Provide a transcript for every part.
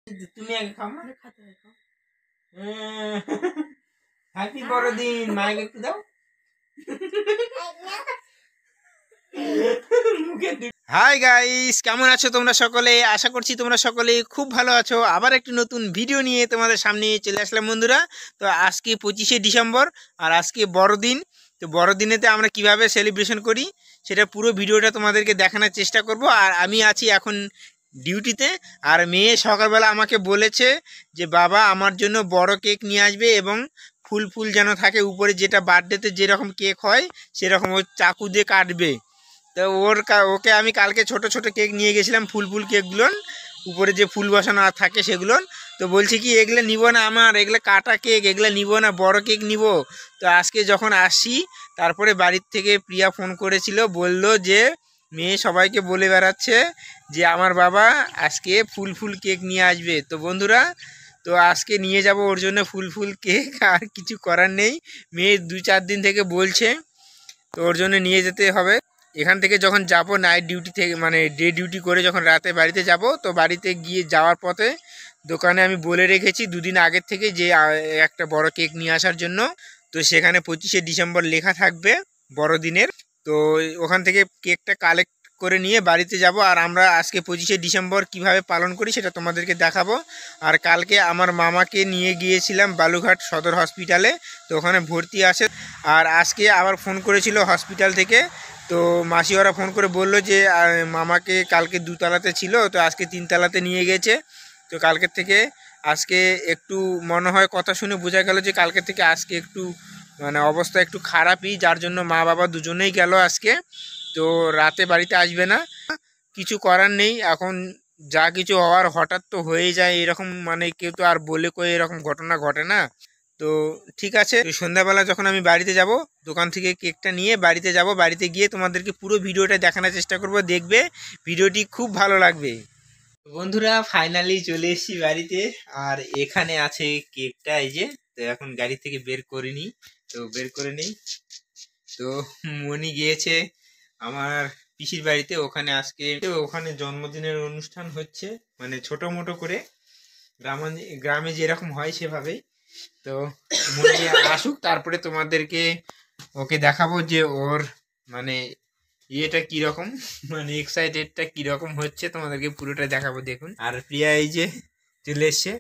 তুমি আগে খাও মানে খাতে দেখো। হ্যাপি বড়দিন মাকে একটু দাও। হাই গাইস, কেমন আছো তোমরা সকলে? আশা করছি তোমরা সকলে খুব ভালো আছো। আবার একটি নতুন ভিডিও নিয়ে তোমাদের সামনে চলে আসলাম বন্ধুরা। তো আজকে 25শে ডিসেম্বর আর আজকে বড়দিন। তো বড়দিনেতে আমরা কিভাবে সেলিব্রেশন করি সেটা পুরো ভিডিওটা তোমাদেরকে দেখানোর চেষ্টা করব। আর আমি আছি এখন ডিউটিতে, আর মেয়ে সকালবেলা আমাকে বলেছে যে বাবা আমার জন্য বড় কেক নিয়ে আসবে এবং ফুল ফুল যেন থাকে উপরে, যেটা বার্থডেতে যেরকম কেক হয় সেরকম ও চাকু দিয়ে কাটবে। তো ওকে আমি কালকে ছোট ছোট কেক নিয়ে গেছিলাম, ফুল ফুল কেকগুলো উপরে যে ফুল বসানো থাকে সেগুলো। তো বলছি কি এগুলো নিব না, আমার এগুলো কাটা কেক, এগুলো নিব না, বড় কেক নিব। তো আজকে যখন আসি তারপরে বাড়ির থেকে প্রিয়া ফোন করেছিল, বলল যে মেয়ে সবাইকে বলে বেড়াচ্ছে যে আমার বাবা আজকে ফুল ফুল কেক নিয়ে আসবে। তো বন্ধুরা, তো আজকে নিয়ে যাব ওর জন্য ফুল ফুল কেক, আর কিছু করার নেই। মেয়ে 2-4 দিন থেকে বলছে, তো ওর জন্য নিয়ে যেতে হবে। এখান থেকে যখন যাব নাইট ডিউটি থেকে, মানে ডে ডিউটি করে যখন রাতে বাড়িতে যাব, তো বাড়িতে গিয়ে যাওয়ার পথে দোকানে আমি বলে রেখেছি 2 দিন আগের থেকে যে একটা বড় কেক নিয়ে আসার জন্য। তো সেখানে 25শে ডিসেম্বর লেখা থাকবে বড়দিনের। তো ওখান থেকে কেকটা কালেক্ট করে নিয়ে বাড়িতে যাব। আর আমরা আজকে 25শে ডিসেম্বর কিভাবে পালন করি সেটা তোমাদেরকে দেখাবো। আর কালকে আমার মামাকে নিয়ে গিয়েছিলাম বালুঘাট সদর হসপিটালে, তো ওখানে ভর্তি আছে। আর আজকে আবার ফোন করেছিল হসপিটাল থেকে, তো মাসি ওরা ফোন করে বললো যে মামাকে কালকে 2 তলাতে ছিল, তো আজকে 3 তলাতে নিয়ে গেছে। তো কালকের থেকে আজকে একটু মনে হয় কথা শুনে বোঝা গেল যে কালকের থেকে আজকে একটু মানে অবস্থা একটু খারাপই, যার জন্য মা বাবা দুজনেই গেল আজকে। তো রাতে বাড়িতে আসবে না, কিছু করার নেই। এখন যা কিছু হওয়ার হঠাৎ তো হয়ে যায় এরকম, মানে কেউ তো আর বলে কয়ে এরকম ঘটনা ঘটে না। তো ঠিক আছে, সন্ধ্যাবেলা যখন আমি বাড়িতে যাব দোকান থেকে কেকটা নিয়ে বাড়িতে যাব, বাড়িতে গিয়ে তোমাদেরকে পুরো ভিডিওটা দেখানোর চেষ্টা করব, দেখবে ভিডিওটি খুব ভালো লাগবে। বন্ধুরা ফাইনালি চলে এসেছি বাড়িতে, আর এখানে আছে কেকটা, এই যে। তো এখন গাড়ি থেকে বের করিনি, তো বের করে নেই। তো মনি গিয়েছে আমার পিসির বাড়িতে, ওখানে আজকে ওখানে জন্মদিনের অনুষ্ঠান হচ্ছে, মানে ছোট মোটো করে গ্রামে যেরকম হয় সেভাবেই। তো মনি আসুক, তারপরে তোমাদেরকে ওকে দেখাবো যে ওর মানে ইয়েটা কিরকম, মানে এক্সাইটেডটা কিরকম হচ্ছে, তোমাদেরকে পুরোটা দেখাবো, দেখুন। আর প্রিয়া এই যে চলে এসছে,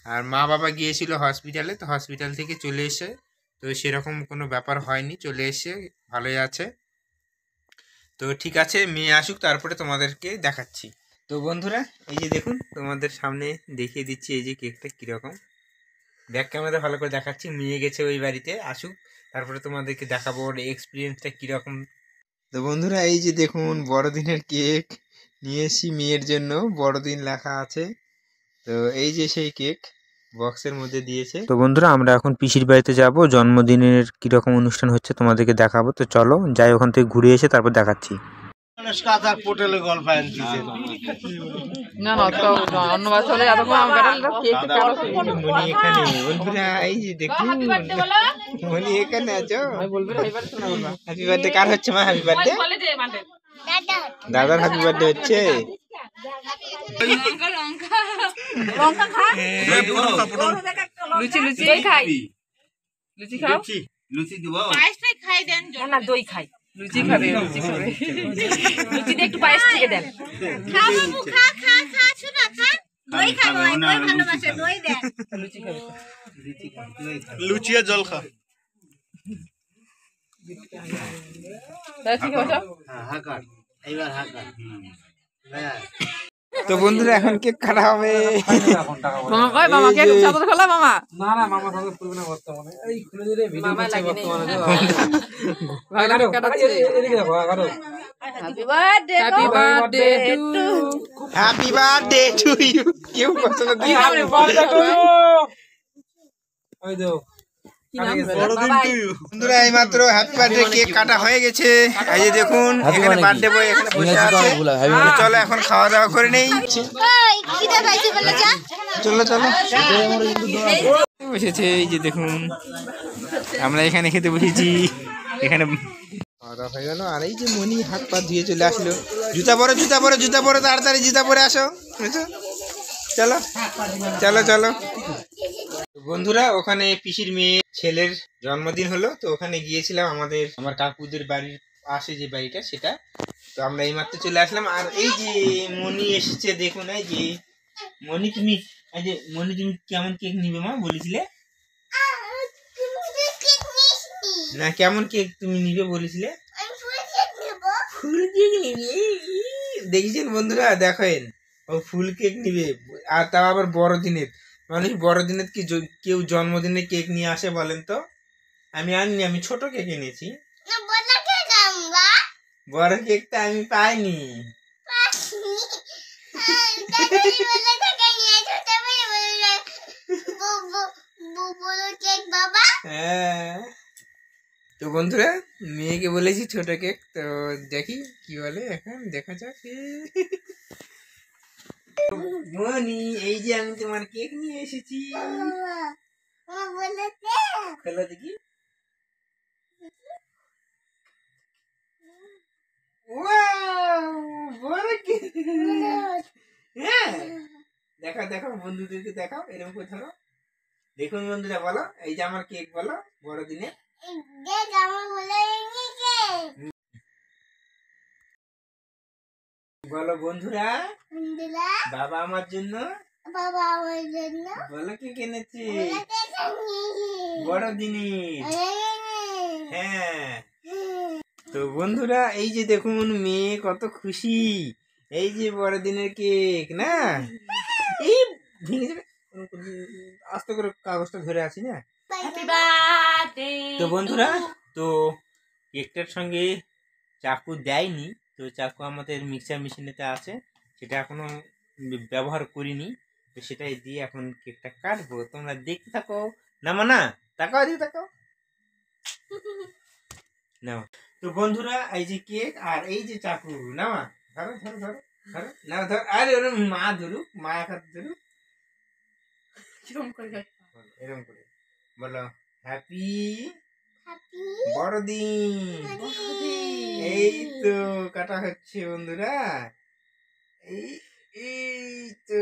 আর মা বাবা গিয়েছিল হসপিটালে, তো হসপিটাল থেকে চলে এসে তো সেরকম কোনো ব্যাপার হয়নি, চলে এসে ভালোই আছে। তো ঠিক আছে, মেয়ে আসুক তারপরে তোমাদেরকে দেখাচ্ছি। তো বন্ধুরা এই যে দেখুন, তোমাদের সামনে দেখিয়ে দিচ্ছি এই যে কেকটা কীরকম। ব্যাক ক্যামেরা ভালো করে দেখাচ্ছি, মেয়ে গেছে ওই বাড়িতে, আসুক তারপরে তোমাদেরকে দেখাবো ওর এক্সপিরিয়েন্সটা কীরকম। তো বন্ধুরা এই যে দেখুন বড়দিনের কেক নিয়ে এসেছি মেয়ের জন্য, বড়দিন লেখা আছে। তো এই যে সেই কেক বক্সের মধ্যে দিয়েছে। তো বন্ধুরা আমরা এখন পিসির বাড়িতে যাব, জন্মদিনের কিরকম অনুষ্ঠান হচ্ছে তোমাদেরকে দেখাবো। তো চলো যাই, ওখান থেকে ঘুরে এসে তারপর দেখাচ্ছি। কার হচ্ছে মা হ্যাপি বার্থডে? দাদার হ্যাপি বার্থডে হচ্ছে। দই খাই, লুচি খাবে, লুচি খাবে, লুচি দিয়ে একটু পায়েস থেকে দেন। লুচি আর জল খা। তো বন্ধুরা এখন কেক কাটা হবে। Happy birthday to you. কেউ পছন্দ দিয়ে বন্ধুরা এইমাত্র হ্যাপি বার্থডে কেক কাটা হয়ে গেছে। এই যে দেখুন এখানে বার্থডে বয় এখানে বসে আছে। চলো এখন খাওয়া দাওয়া করে নেই। চলো চলো বসেছে, এই যে দেখুন আমরা এখানে খেতে বসেছি। এখানে খাওয়া দাওয়া হয়ে গেল, আর এই যে মনি হাত পা ধুয়ে চলে আসলো। জুতা পরে জুতা পরে জুতা পরে, তাড়াতাড়ি জুতা পরে আসো। বুঝছো চলো চলো চলো বন্ধুরা, ওখানে পিসির মেয়ে ছেলের জন্মদিন হলো, তো ওখানে গিয়েছিলাম। আমার কাকুদের বাড়ির পাশে যে বাড়িটা সেটা, তো আমরা এইমাত্র চলে আসলাম। আর এই যে মনি এসেছে, দেখুন। এই যে মনি, তুমি কেমন কেক নিবে মা বলেছিলে না? কেমন কেক তুমি নিবে বলেছিলে? ফুল কেক নিবে। দেখেছেন বন্ধুরা, দেখেন ও ফুল কেক নিবে, আর তাও আবার বড়দিনের। মানুষ বড়দিনের কি কেউ জন্মদিনে কেক নিয়ে আসে বলেন তো? আমি আনিনি, আমি ছোট কেক এনেছি। বড় কেকটা আমি পাইনি। হ্যাঁ, তো বন্ধুরা মেয়েকে বলেছি ছোট কেক, তো দেখি কি বলে, এখন দেখা যাক। মনি, এই যে আমি তোমার কেক নিয়ে এসেছি, খেলো দেখি। Wow, বড় কেক। হ্যাঁ, দেখাও দেখাও, বন্ধুদেরকে দেখাও, এরকম করে ধরো। দেখুন বন্ধুরা, বলো এই যে আমার কেক, বলো বড়দিনে। বলো বন্ধুরা, বাবা আমার জন্য বলো কেক এনেছে বড়দিনে। হ্যাঁ, তো বন্ধুরা এই যে দেখুন মেয়ে কত খুশি, এই যে বড়দিনের কেক না, এই ভেঙে যাবে, আস্তে করে কাগজটা ধরে আছি না। Happy birthday. তো বন্ধুরা, তো কেকটার সঙ্গে চাকু দেয়নি, তো চাকু আমাদের মিক্সার মেশিনেতে আছে, সেটা এখনো ব্যবহার করিনি, তো সেটাই দিয়ে এখন কেকটা কাটবো। তোমরা দেখতে থাকো। না মা, না তাকাও, দিকে তাকাও। নাও তো বন্ধুরা, এই যে কেক আর এই যে চাকু, না মা ধরো ধরো ধরো ধরো, না ধর, আরে ওরম মা ধরুক, মা এক হাত ধরুক, এরকম করে বলো হ্যাপি বড়দিন। এই তো কাটা হচ্ছে বন্ধুরা, এই এই তো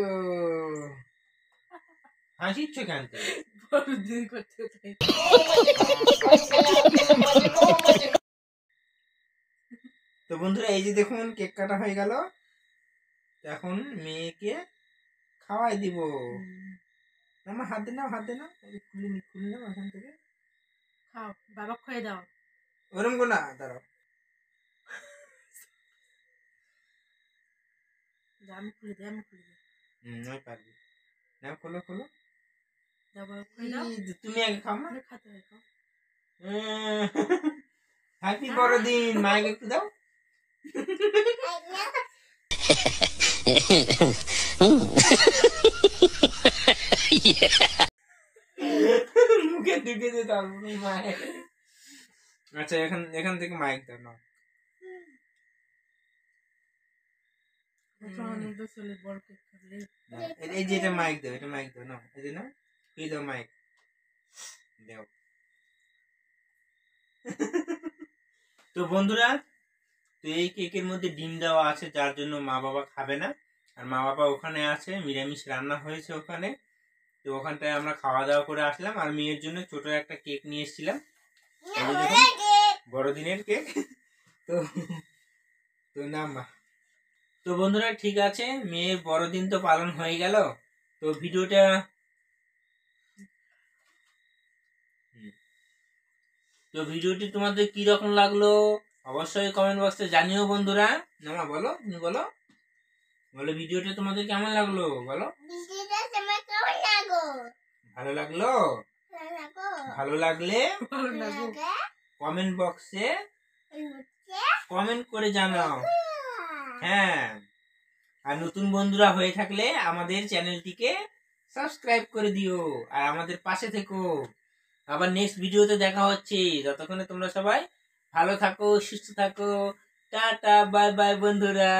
হাসিচ্ছ কেন তুমি? বড়দিন করতে চাই। তো বন্ধুরা এই যে দেখুন কেক কাটা হয়ে গেল, এখন মেয়েকে খাওয়াই দিব। আমার হাত দে নাও, হাত দে নাও, খুলে নাও এখান থেকে। খাও, বাবা খেয়ে দাও। ওরম করে না, দাঁড়াও। আমি খুলে দিই, আমি খুলে দিই। ওই পারবি না, খোলো খোলো। দাও, বাবা খেয়ে দাও। তুমি আগে খাও না। খাতে হয়, খাও। হ্যাপি বড়দিন, মাকে একটু দাও। মুখে ঢুকে দে তারপরে মায়ের। আচ্ছা, এখান থেকে মাইক দাও না। বড় কেক খাবে। এই যে এটা মাইক দাও, এটা মাইক দাও না, এই যে না, এই দাও মাইক দাও। তো বন্ধুরা, তো এই কেকের মধ্যে ডিম দেওয়া আছে, যার জন্য মা বাবা খাবে না, আর মা বাবা ওখানে আছে, নিরামিষ রান্না হয়েছে ওখানে, তো ওখানটায় আমরা খাওয়া দাওয়া করে আসলাম। আর মেয়ের জন্য ছোট একটা কেক নিয়ে এসেছিলাম, বড়দিনের কেক। তো তো না মা, তো বন্ধুরা ঠিক আছে, মেয়ের বড়দিন তো পালন হয়ে গেল। তো ভিডিওটি তোমাদের কি রকম লাগলো অবশ্যই কমেন্ট বক্সে জানিও বন্ধুরা। না বলো, তুমি বলো, বলো ভিডিওটা তোমাদের কেমন লাগলো, বলো। ভালো লাগলো? ভালো লাগলে কমেন্ট বক্সে কমেন্ট করে জানাও। হ্যাঁ, আর নতুন বন্ধুরা হয়ে থাকলে আমাদের চ্যানেলটিকে সাবস্ক্রাইব করে দিও, আর আমাদের পাশে থেকো। আবার নেক্সট ভিডিওতে দেখা হচ্ছে, ততক্ষণে তোমরা সবাই ভালো থাকো, সুস্থ থাকো। টাটা, বাই বাই বন্ধুরা।